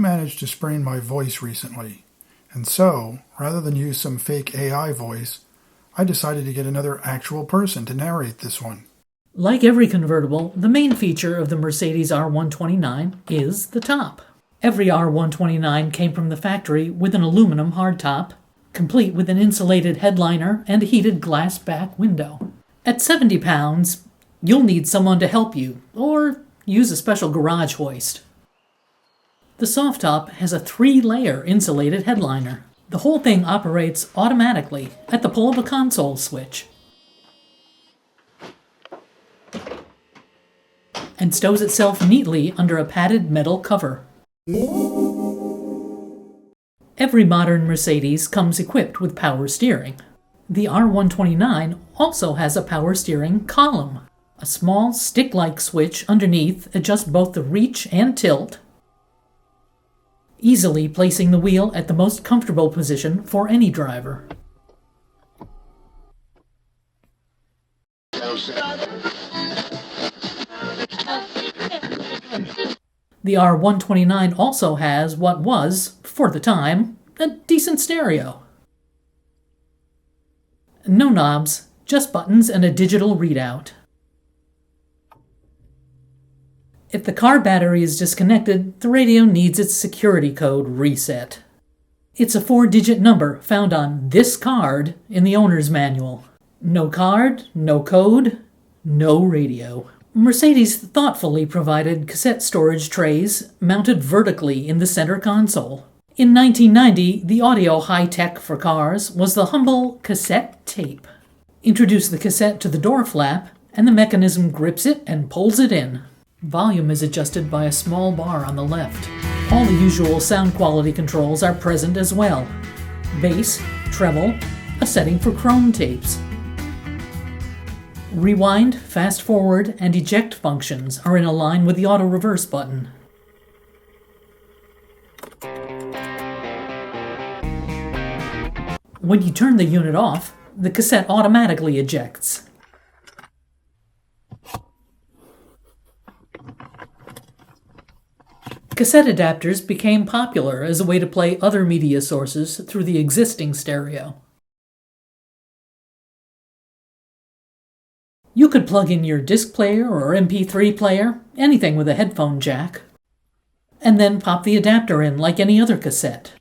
managed to sprain my voice recently, and so, rather than use some fake AI voice, I decided to get another actual person to narrate this one. Like every convertible, the main feature of the Mercedes R129 is the top. Every R129 came from the factory with an aluminum hardtop, complete with an insulated headliner and a heated glass back window. At 70 pounds, you'll need someone to help you, or use a special garage hoist. The soft top has a 3-layer insulated headliner. The whole thing operates automatically at the pull of a console switch and stows itself neatly under a padded metal cover. Every modern Mercedes comes equipped with power steering. The R129 also has a power steering column. A small stick-like switch underneath adjusts both the reach and tilt, easily placing the wheel at the most comfortable position for any driver. The R129 also has what was, for the time, a decent stereo. No knobs, just buttons and a digital readout. If the car battery is disconnected, the radio needs its security code reset. It's a 4-digit number found on this card in the owner's manual. No card, no code, no radio. Mercedes thoughtfully provided cassette storage trays mounted vertically in the center console. In 1990, the audio high-tech for cars was the humble cassette tape. Introduce the cassette to the door flap, and the mechanism grips it and pulls it in. Volume is adjusted by a small bar on the left. All the usual sound quality controls are present as well. Bass, treble, a setting for chrome tapes. Rewind, fast forward, and eject functions are in a line with the auto reverse button. When you turn the unit off, the cassette automatically ejects. Cassette adapters became popular as a way to play other media sources through the existing stereo. You could plug in your disc player or MP3 player, anything with a headphone jack, and then pop the adapter in like any other cassette.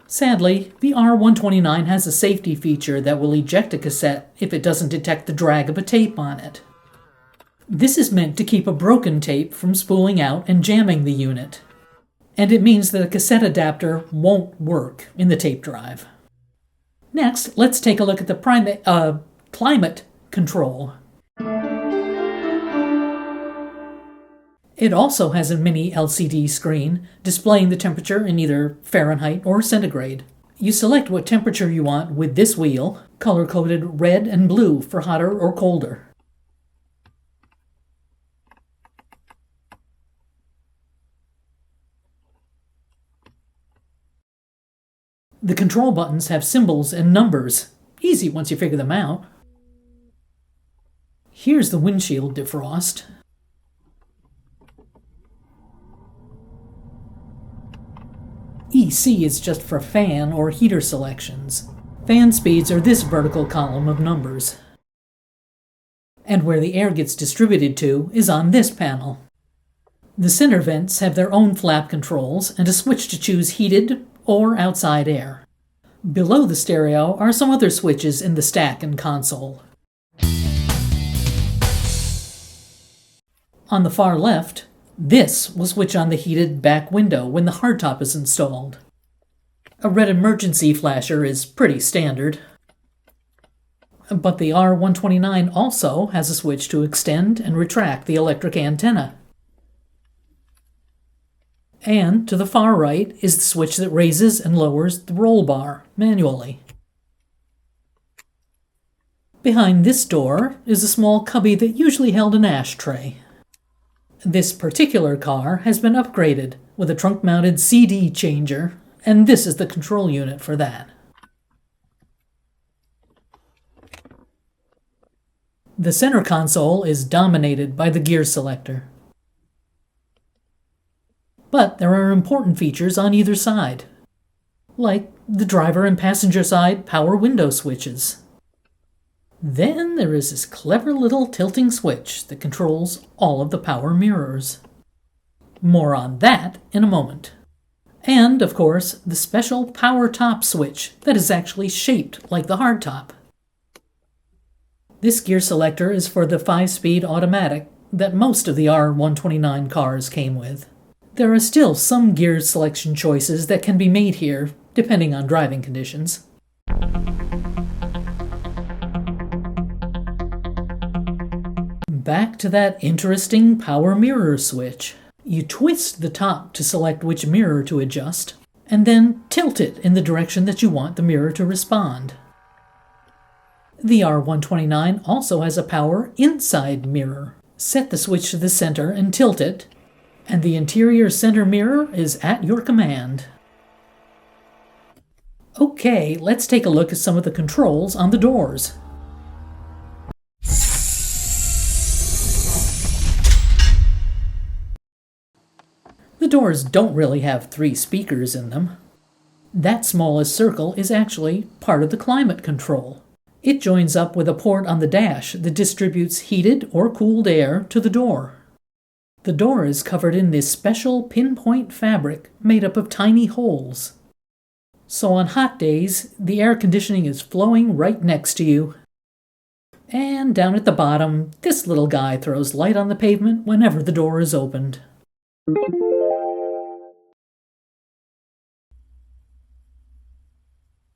Sadly, the R129 has a safety feature that will eject a cassette if it doesn't detect the drag of a tape on it. This is meant to keep a broken tape from spooling out and jamming the unit, and it means that a cassette adapter won't work in the tape drive. Next, let's take a look at the climate control. It also has a mini LCD screen displaying the temperature in either Fahrenheit or centigrade. You select what temperature you want with this wheel, color-coded red and blue for hotter or colder. The control buttons have symbols and numbers. Easy once you figure them out. Here's the windshield defrost. EC is just for fan or heater selections. Fan speeds are this vertical column of numbers. And where the air gets distributed to is on this panel. The center vents have their own flap controls and a switch to choose heated or outside air. Below the stereo are some other switches in the stack and console. On the far left, this will switch on the heated back window when the hardtop is installed. A red emergency flasher is pretty standard. But the R129 also has a switch to extend and retract the electric antenna. And to the far right is the switch that raises and lowers the roll bar manually. Behind this door is a small cubby that usually held an ashtray. This particular car has been upgraded with a trunk-mounted CD changer, and this is the control unit for that. The center console is dominated by the gear selector. But there are important features on either side, like the driver and passenger side power window switches. Then there is this clever little tilting switch that controls all of the power mirrors. More on that in a moment. And, of course, the special power top switch that is actually shaped like the hardtop. This gear selector is for the 5-speed automatic that most of the R129 cars came with. There are still some gear selection choices that can be made here, depending on driving conditions. Back to that interesting power mirror switch. You twist the top to select which mirror to adjust, and then tilt it in the direction that you want the mirror to respond. The R129 also has a power inside mirror. Set the switch to the center and tilt it, and the interior center mirror is at your command. Okay, let's take a look at some of the controls on the doors. The doors don't really have 3 speakers in them. That smallest circle is actually part of the climate control. It joins up with a port on the dash that distributes heated or cooled air to the door. The door is covered in this special pinpoint fabric made up of tiny holes. So on hot days, the air conditioning is flowing right next to you. And down at the bottom, this little guy throws light on the pavement whenever the door is opened.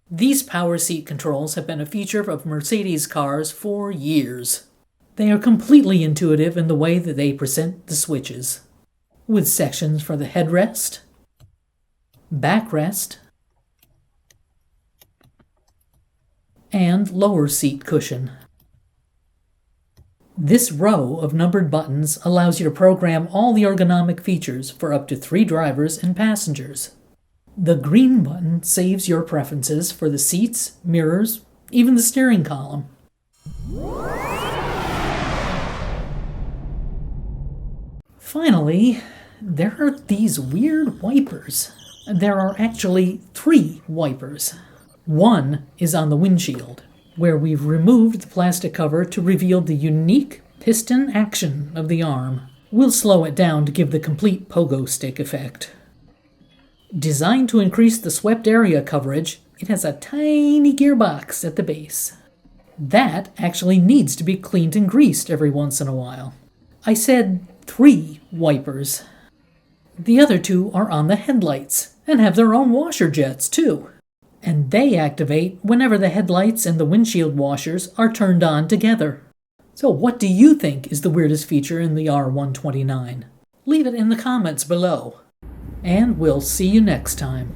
These power seat controls have been a feature of Mercedes cars for years. They are completely intuitive in the way that they present the switches, with sections for the headrest, backrest, and lower seat cushion. This row of numbered buttons allows you to program all the ergonomic features for up to 3 drivers and passengers. The green button saves your preferences for the seats, mirrors, even the steering column. Finally, there are these weird wipers. There are actually 3 wipers. One is on the windshield, where we've removed the plastic cover to reveal the unique piston action of the arm. We'll slow it down to give the complete pogo stick effect. Designed to increase the swept area coverage, it has a tiny gearbox at the base. That actually needs to be cleaned and greased every once in a while. I said 3 wipers. The other 2 are on the headlights and have their own washer jets too. And they activate whenever the headlights and the windshield washers are turned on together. So what do you think is the weirdest feature in the R129? Leave it in the comments below. And we'll see you next time.